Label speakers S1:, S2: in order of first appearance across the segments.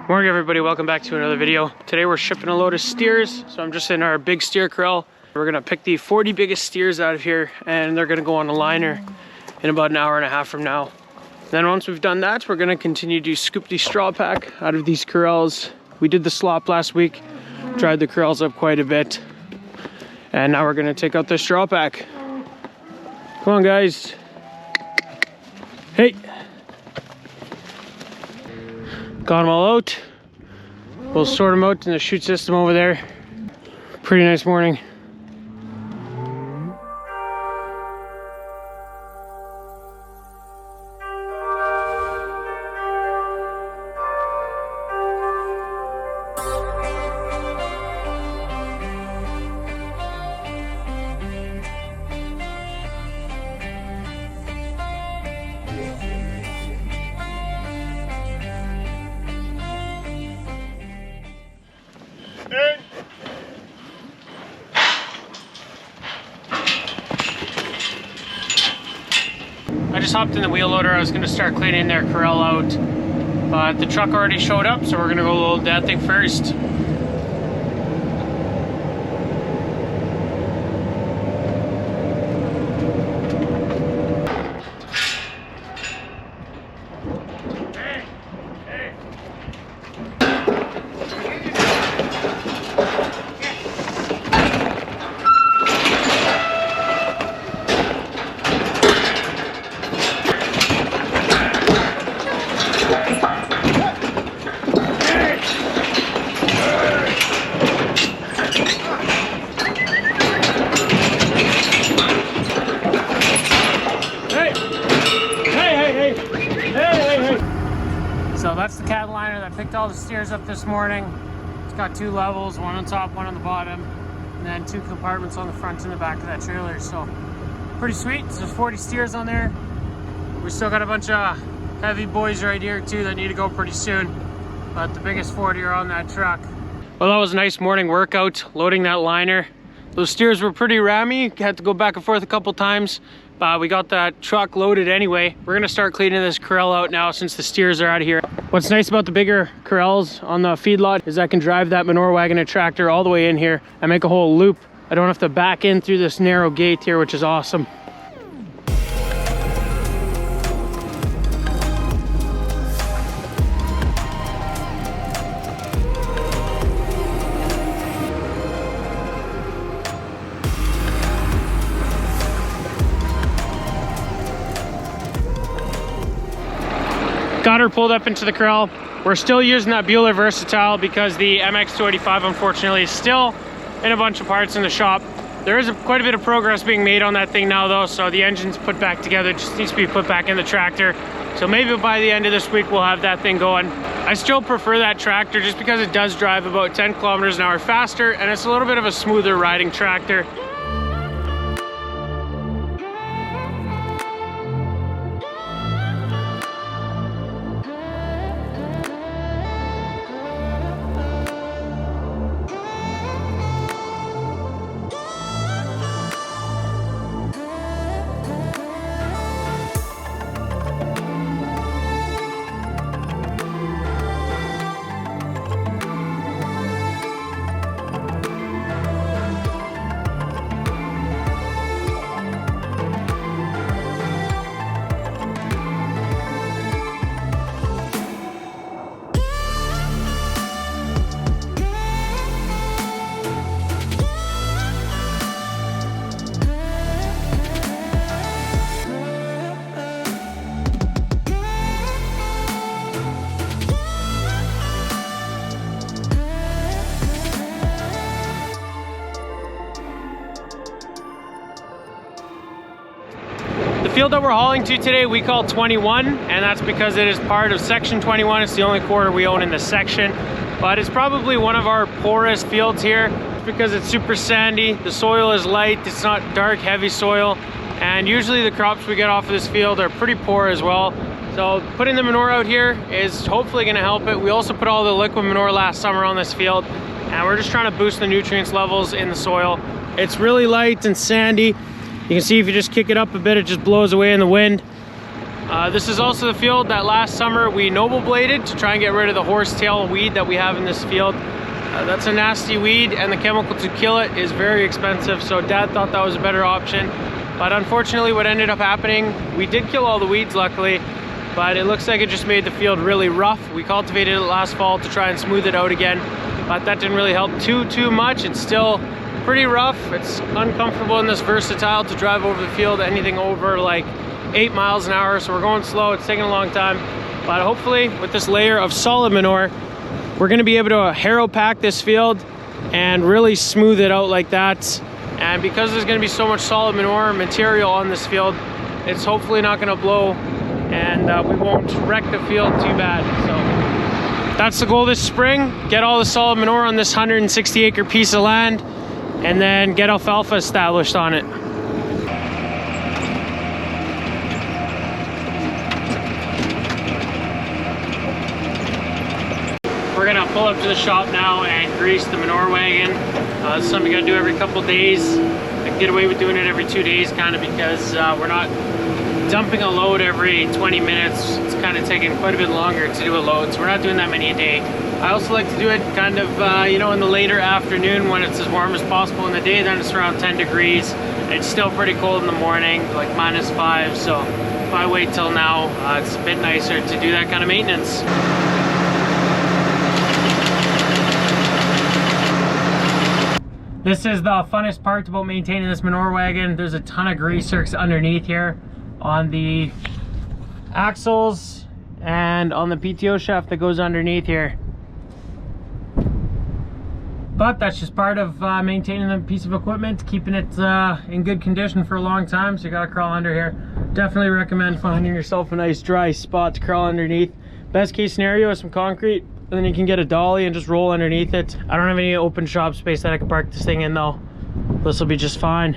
S1: Morning everybody, welcome back to another video. Today we're shipping a load of steers, so I'm just in our big steer corral. We're gonna pick the 40 biggest steers out of here and they're gonna go on a liner in about an hour and a half from now. Then once we've done that, we're gonna continue to scoop the straw pack out of these corrals. We did the slop last week, dried the corrals up quite a bit, and now we're gonna take out the straw pack. Come on guys. Hey. Got them all out. We'll sort them out in the chute system over there. Pretty nice morning. I just hopped in the wheel loader. I was gonna start cleaning their corral out, but the truck already showed up, so we're gonna go load that thing first. So that's the Catliner that picked all the steers up this morning. It's got two levels, one on top, one on the bottom, and then two compartments on the front and the back of that trailer. So pretty sweet. There's 40 steers on there. We still got a bunch of heavy boys right here too that need to go pretty soon, but the biggest 40 are on that truck. Well, that was a nice morning workout, loading that liner. Those steers were pretty rammy, had to go back and forth a couple times, but we got that truck loaded anyway. We're gonna start cleaning this corral out now since the steers are out of here. What's nice about the bigger corrals on the feedlot is I can drive that manure wagon and tractor all the way in here and make a whole loop. I don't have to back in through this narrow gate here, which is awesome. Got her pulled up into the corral. We're still using that Bueller Versatile because the MX285 unfortunately is still in a bunch of parts in the shop. There is quite a bit of progress being made on that thing now though, so the engine's put back together, it just needs to be put back in the tractor. So maybe by the end of this week we'll have that thing going. I still prefer that tractor just because it does drive about 10 kilometers an hour faster and it's a little bit of a smoother riding tractor. The field that we're hauling to today we call 21, and that's because it is part of section 21. It's the only quarter we own in this section, but it's probably one of our poorest fields here because it's super sandy. The soil is light, it's not dark heavy soil, and usually the crops we get off of this field are pretty poor as well. So putting the manure out here is hopefully going to help it. We also put all the liquid manure last summer on this field, and we're just trying to boost the nutrients levels in the soil. It's really light and sandy. You can see if you just kick it up a bit, it just blows away in the wind. This is also the field that last summer we noble bladed to try and get rid of the horsetail weed that we have in this field. That's a nasty weed, and the chemical to kill it is very expensive, so Dad thought that was a better option. But unfortunately what ended up happening, we did kill all the weeds luckily, but it looks like it just made the field really rough. We cultivated it last fall to try and smooth it out again, but that didn't really help too much. It's still pretty rough. It's uncomfortable in this versatile to drive over the field, anything over like 8 miles an hour, so we're going slow. It's taking a long time, but hopefully with this layer of solid manure, we're going to be able to harrow pack this field and really smooth it out like that. And because there's going to be so much solid manure material on this field, it's hopefully not going to blow, and we won't wreck the field too bad. So that's the goal this spring: get all the solid manure on this 160 acre piece of land, and then get alfalfa established on it. We're gonna pull up to the shop now and grease the manure wagon. This is something we gotta do every couple days. I can get away with doing it every 2 days, kind of, because we're not dumping a load every 20 minutes. It's kind of taking quite a bit longer to do a load, so we're not doing that many a day. I also like to do it kind of, you know, in the later afternoon when it's as warm as possible in the day. Then it's around 10 degrees. It's still pretty cold in the morning, like -5. So if I wait till now, it's a bit nicer to do that kind of maintenance. This is the funnest part about maintaining this manure wagon. There's a ton of grease zerks underneath here on the axles and on the PTO shaft that goes underneath here. But that's just part of maintaining the piece of equipment, keeping it in good condition for a long time, so you gotta crawl under here. Definitely recommend finding yourself a nice dry spot to crawl underneath. Best case scenario is some concrete, and then you can get a dolly and just roll underneath it. I don't have any open shop space that I can park this thing in though. This will be just fine.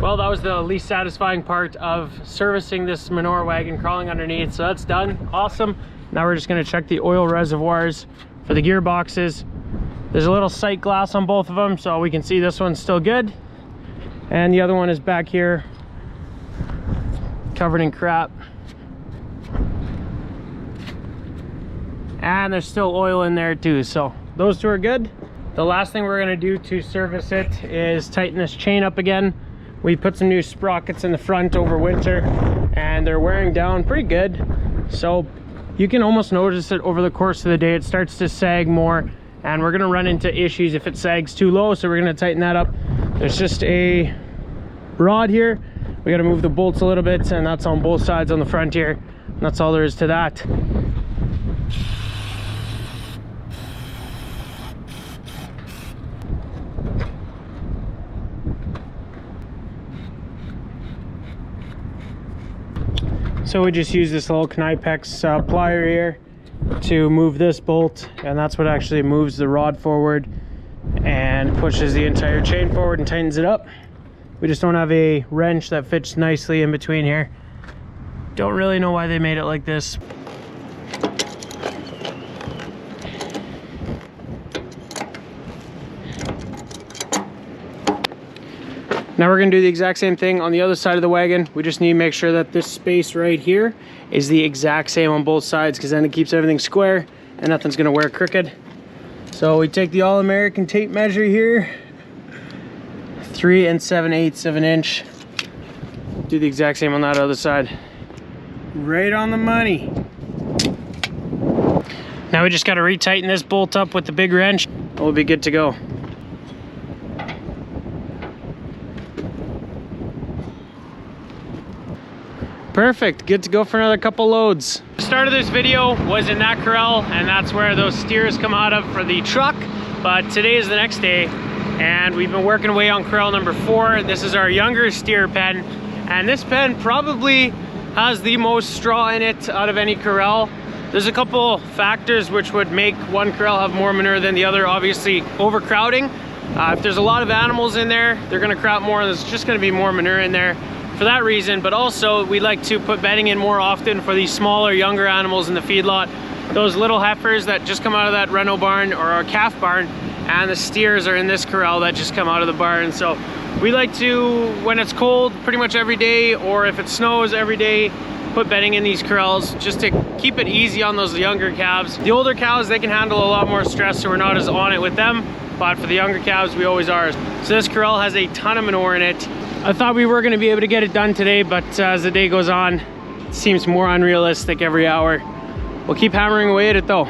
S1: Well, that was the least satisfying part of servicing this manure wagon, crawling underneath. So that's done. Awesome. Now we're just going to check the oil reservoirs for the gearboxes. There's a little sight glass on both of them, so we can see this one's still good, and the other one is back here covered in crap, and there's still oil in there too, so those two are good. The last thing we're going to do to service it is tighten this chain up again. We put some new sprockets in the front over winter, and they're wearing down pretty good, so you can almost notice it over the course of the day. It starts to sag more, and we're going to run into issues if it sags too low, so we're going to tighten that up. There's just a rod here. We got to move the bolts a little bit, and that's on both sides on the front here. And that's all there is to that. So we just use this little Knipex plier here to move this bolt, and that's what actually moves the rod forward and pushes the entire chain forward and tightens it up. We just don't have a wrench that fits nicely in between here. Don't really know why they made it like this. Now we're going to do the exact same thing on the other side of the wagon. We just need to make sure that this space right here is the exact same on both sides, because then it keeps everything square and nothing's going to wear crooked. So we take the All-American tape measure here, 3 7/8 of an inch. Do the exact same on that other side. Right on the money. Now we just got to retighten this bolt up with the big wrench. We'll be good to go. Perfect, good to go for another couple loads. The start of this video was in that corral, and that's where those steers come out of for the truck. But today is the next day, and we've been working away on corral number 4. This is our younger steer pen, and this pen probably has the most straw in it out of any corral. There's a couple factors which would make one corral have more manure than the other. Obviously, overcrowding. If there's a lot of animals in there, they're gonna crop more. There's just gonna be more manure in there. for that reason, but also we like to put bedding in more often for these smaller, younger animals in the feedlot. Those little heifers that just come out of that Reno barn or our calf barn, and the steers are in this corral that just come out of the barn. So we like to, when it's cold, pretty much every day, or if it snows every day, put bedding in these corrals just to keep it easy on those younger calves. The older cows, they can handle a lot more stress, so we're not as on it with them, but for the younger calves, we always are. So this corral has a ton of manure in it. I thought we were gonna be able to get it done today, but as the day goes on, it seems more unrealistic every hour. We'll keep hammering away at it though.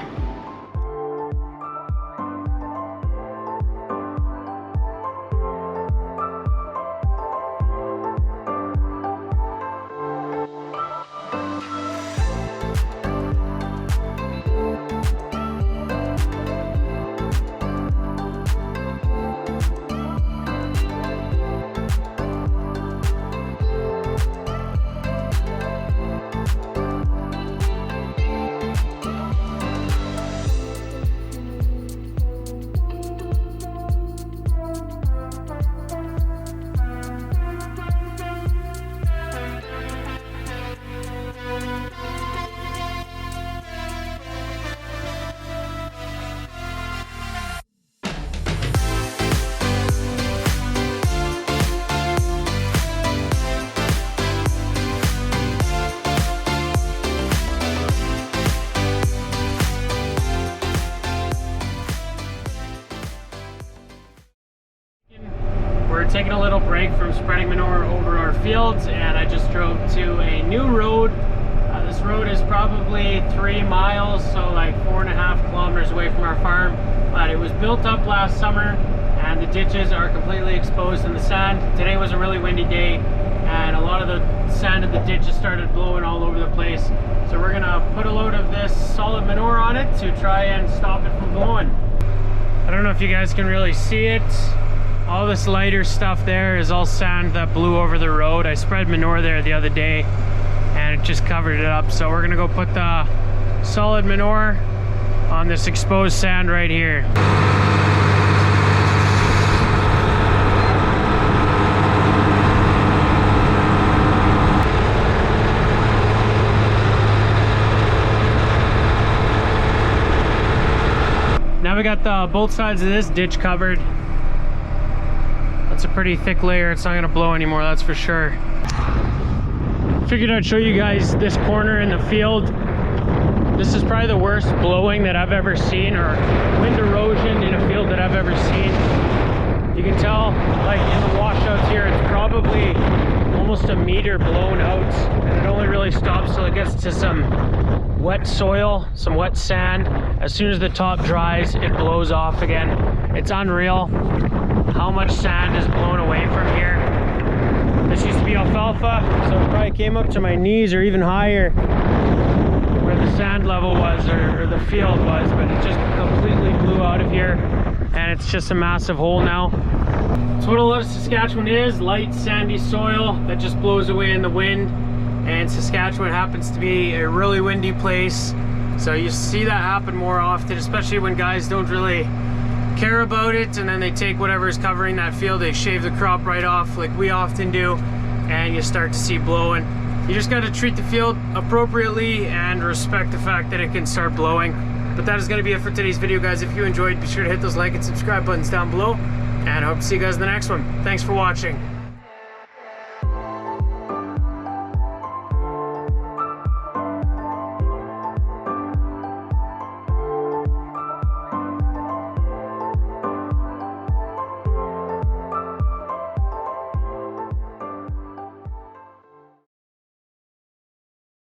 S1: We're taking a little break from spreading manure over our fields, and I just drove to a new road. This road is probably 3 miles, so like 4.5 kilometers away from our farm, but it was built up last summer and the ditches are completely exposed in the sand. Today was a really windy day and a lot of the sand in the ditches started blowing all over the place. So we're gonna put a load of this solid manure on it to try and stop it from blowing. I don't know if you guys can really see it. All this lighter stuff there is all sand that blew over the road. I spread manure there the other day and it just covered it up. So we're gonna go put the solid manure on this exposed sand right here. Now we got both sides of this ditch covered. It's a pretty thick layer. It's not gonna blow anymore, that's for sure. Figured I'd show you guys this corner in the field. This is probably the worst blowing that I've ever seen, or wind erosion in a field that I've ever seen. You can tell, like in the washouts here, it's probably almost a meter blown out, and it only really stops till it gets to some wet soil, some wet sand. As soon as the top dries, it blows off again. It's unreal how much sand is blown away from here. This used to be alfalfa, so it probably came up to my knees or even higher where the sand level was, or the field was, but it just completely blew out of here and it's just a massive hole now. So what a lot of Saskatchewan is, light sandy soil that just blows away in the wind, and Saskatchewan happens to be a really windy place, so you see that happen more often, especially when guys don't really care about it and then they take whatever is covering that field, they shave the crop right off like we often do, and you start to see blowing. You just got to treat the field appropriately and respect the fact that it can start blowing. But that is going to be it for today's video, guys. If you enjoyed, be sure to hit those like and subscribe buttons down below, and I hope to see you guys in the next one. Thanks for watching.